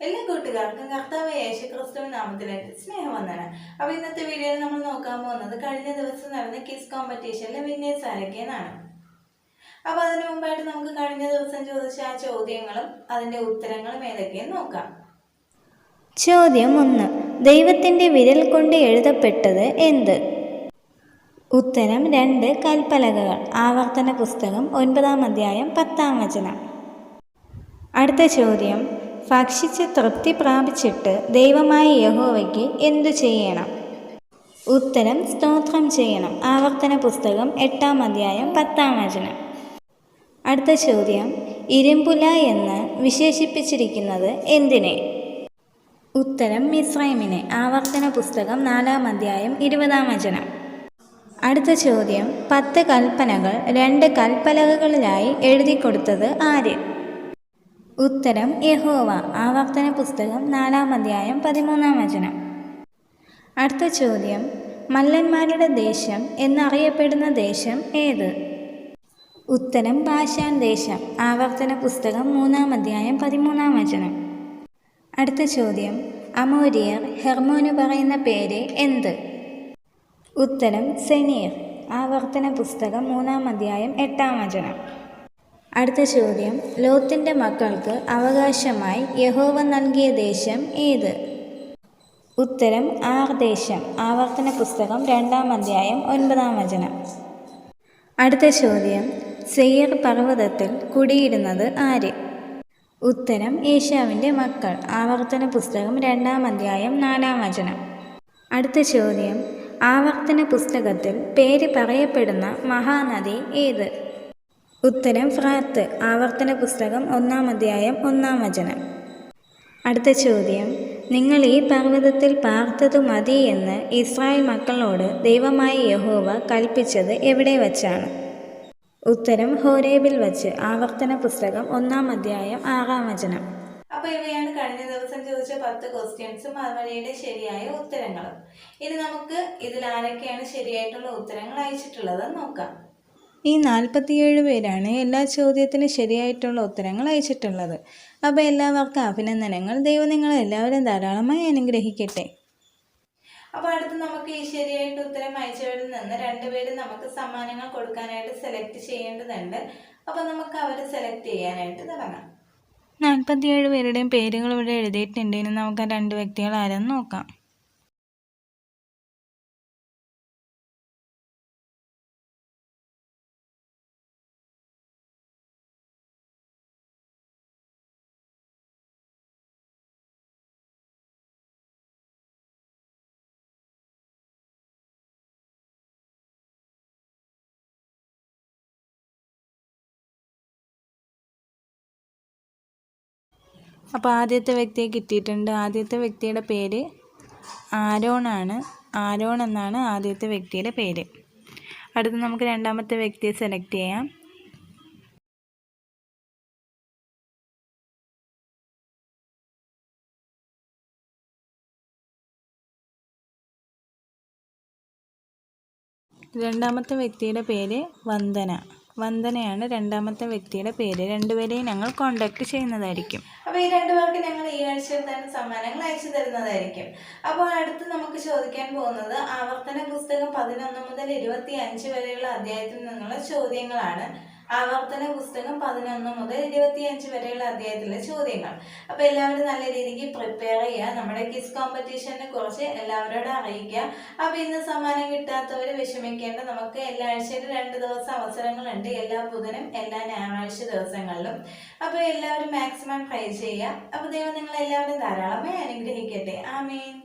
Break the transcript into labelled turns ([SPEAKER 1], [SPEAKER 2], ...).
[SPEAKER 1] എല്ലാ കൂട്ടുകാർക്കും കർത്താവ് യേശുക്രിസ്തുവിൻ നാമത്തിൽ സ്നേഹവന്ദനം. അപ്പോൾ ഇന്നത്തെ വീഡിയോയിൽ നമ്മൾ നോക്കാൻ പോകുന്നത് കഴിഞ്ഞ ദിവസം നടന്ന കിസ് കോമ്പറ്റീഷനിലെ വിന്നേഴ്സ് ആരൊക്കെയെന്നാണ്. അപ്പോൾ അതിനു മുമ്പായിട്ട് നമുക്ക് കഴിഞ്ഞ ദിവസം ചോദിച്ച ആ ചോദ്യങ്ങളും അതിന്റെ ഉത്തരങ്ങളും ഏതൊക്കെയെന്ന് നോക്കാം.
[SPEAKER 2] ചോദ്യം 1. ദൈവത്തിന്റെ വിരൽ കൊണ്ട് എഴുതപ്പെട്ടത് എന്ത്? ഉത്തരം 2 കൽപ്പലകകൾ. ആവർത്തന പുസ്തകം 9-ാം അധ്യായം 10-ാം വചനം. അടുത്ത ചോദ്യം, ഭക്ഷിച്ച് തൃപ്തി പ്രാപിച്ചിട്ട് ദൈവമായ യഹോവയ്ക്ക് എന്തു ചെയ്യണം? ഉത്തരം സ്തോത്രം ചെയ്യണം. ആവർത്തന പുസ്തകം 8-ാം അധ്യായം 10-ാം വചനം. അടുത്ത ചോദ്യം, ഇരുമ്പുല എന്ന് വിശേഷിപ്പിച്ചിരിക്കുന്നത് എന്തിനെ? ഉത്തരം മിസ്രൈമിനെ. ആവർത്തന പുസ്തകം 4-ാം അധ്യായം 20-ാം വചനം. അടുത്ത ചോദ്യം, 10 കൽപ്പനകൾ 2 കൽപ്പലകകളിലായി എഴുതി കൊടുത്തത് ആര്? ഉത്തരം യഹോവ. ആവർത്തന പുസ്തകം 4-ാം അധ്യായം 13-ാം വചനം. അടുത്ത ചോദ്യം, മല്ലന്മാരുടെ ദേശം എന്നറിയപ്പെടുന്ന ദേശം ഏത്? ഉത്തരം ബാശാൻ ദേശം. ആവർത്തന പുസ്തകം 3-ാം അധ്യായം 13-ാം വചനം. അടുത്ത ചോദ്യം, അമോരിയർ ഹെർമോന് പറയുന്ന പേര് എന്ത്? ഉത്തരം സെനീർ. ആവർത്തന പുസ്തകം 3-ാം അധ്യായം 8-ാം വചനം. അടുത്ത ചോദ്യം, ലോത്തിന്റെ മക്കൾക്ക് അവകാശമായി യഹോവ നൽകിയ ദേശം ഏത്? ഉത്തരം ആർ ദേശം. ആവർത്തന പുസ്തകം 2-ാം അധ്യായം 9-ാം വചനം. അടുത്ത ചോദ്യം, സെയീർ പർവ്വതത്തിൽ കുടിയിരുന്നത് ആര്? ഉത്തരം ഏശാവിൻ്റെ മക്കൾ. ആവർത്തന പുസ്തകം 2-ാം അധ്യായം 4-ാം വചനം. അടുത്ത ചോദ്യം, ആവർത്തന പുസ്തകത്തിൽ പേര് പറയപ്പെടുന്ന മഹാനദി ഏത്? ഉത്തരം ഫ്രാത്ത്. ആവർത്തന പുസ്തകം 1-ാം അധ്യായം 1-ാം വചനം. അടുത്ത ചോദ്യം, നിങ്ങൾ ഈ പർവ്വതത്തിൽ പാർത്തതു മതി എന്ന് ഇസ്രായേൽ മക്കളോട് ദൈവമായ യഹോവ കൽപ്പിച്ചത് എവിടെ വച്ചാണ്? ഉത്തരം ഹോരേബിൽ വച്ച്. ആവർത്തന പുസ്തകം 1-ാം അധ്യായം 6-ാം വചനം.
[SPEAKER 1] അപ്പോൾ ഇവയാണ് കഴിഞ്ഞ ദിവസം ചോദിച്ച 10 ക്വസ്റ്റ്യൻസും അവയുടെ ശരിയായ ഉത്തരങ്ങളും. ഇനി നമുക്ക് ഇതിൽ ആരൊക്കെയാണ് ശരിയായിട്ടുള്ള ഉത്തരങ്ങൾ അയച്ചിട്ടുള്ളത് നോക്കാം.
[SPEAKER 3] ഈ 47 പേരാണ് എല്ലാ ചോദ്യത്തിനും ശരിയായിട്ടുള്ള ഉത്തരങ്ങൾ അയച്ചിട്ടുള്ളത്. അപ്പോൾ എല്ലാവർക്കും അഭിനന്ദനങ്ങൾ. ദൈവം നിങ്ങളെല്ലാവരും ധാരാളമായി അനുഗ്രഹിക്കട്ടെ.
[SPEAKER 1] അപ്പോൾ അടുത്ത് നമുക്ക് ഈ ശരിയായിട്ട് ഉത്തരം അയച്ചവരിൽ നിന്ന് 2 പേര് നമുക്ക് സമ്മാനങ്ങൾ കൊടുക്കാനായിട്ട് സെലക്ട് ചെയ്യേണ്ടതുണ്ട്. അപ്പോൾ നമുക്ക് അവരെ സെലക്ട് ചെയ്യാനായിട്ട് തുടങ്ങാം.
[SPEAKER 3] 47 പേരുടെയും പേരുകൾ ഇവിടെ എഴുതിയിട്ടുണ്ട്. ഇനി നമുക്ക് 2 വ്യക്തികൾ ആരെന്ന് നോക്കാം. അപ്പോൾ ആദ്യത്തെ വ്യക്തിയെ കിട്ടിയിട്ടുണ്ട്. ആദ്യത്തെ വ്യക്തിയുടെ പേര് ആരോണാണ്. ആരോൺ എന്നാണ് ആദ്യത്തെ വ്യക്തിയുടെ പേര്. അടുത്ത് നമുക്ക് രണ്ടാമത്തെ വ്യക്തിയെ സെലക്ട് ചെയ്യാം. രണ്ടാമത്തെ വ്യക്തിയുടെ പേര് വന്ദന. വന്ദനയാണ് രണ്ടാമത്തെ വ്യക്തിയുടെ പേര്. 2 പേരെയും ഞങ്ങൾ കോണ്ടാക്ട് ചെയ്യുന്നതായിരിക്കും.
[SPEAKER 1] അപ്പോൾ ഈ 2 പേർക്ക് ഞങ്ങൾ ഈ ആഴ്ചയിൽ തന്നെ സമ്മാനങ്ങൾ അയച്ചു തരുന്നതായിരിക്കും. അപ്പോൾ അടുത്ത് നമുക്ക് ചോദിക്കാൻ പോകുന്നത് ആവർത്തന പുസ്തകം 11 മുതൽ 25 വരെയുള്ള അധ്യായത്തിൽ നിന്നുള്ള ചോദ്യങ്ങളാണ്. ആവർത്തന പുസ്തകം 11 മുതൽ 25 വരെയുള്ള അധ്യായത്തിലെ ചോദ്യങ്ങൾ. അപ്പോൾ എല്ലാവരും നല്ല രീതിക്ക് പ്രിപ്പയർ ചെയ്യുക. നമ്മുടെ കിസ് കോമ്പറ്റീഷനെ കുറിച്ച് എല്ലാവരോടും അറിയിക്കുക. അപ്പോൾ ഇന്ന് സമ്മാനം കിട്ടാത്തവർ വിഷമിക്കേണ്ട. നമുക്ക് എല്ലാ ആഴ്ചയിലും 2 ദിവസം അവസരങ്ങളുണ്ട്. എല്ലാ ബുധനും എല്ലാ ഞായറാഴ്ച ദിവസങ്ങളിലും. അപ്പോൾ എല്ലാവരും മാക്സിമം ട്രൈ ചെയ്യുക. അപ്പോൾ ദൈവം നിങ്ങളെല്ലാവരും ധാരാളമായി അനുഗ്രഹിക്കട്ടെ. ആമേൻ.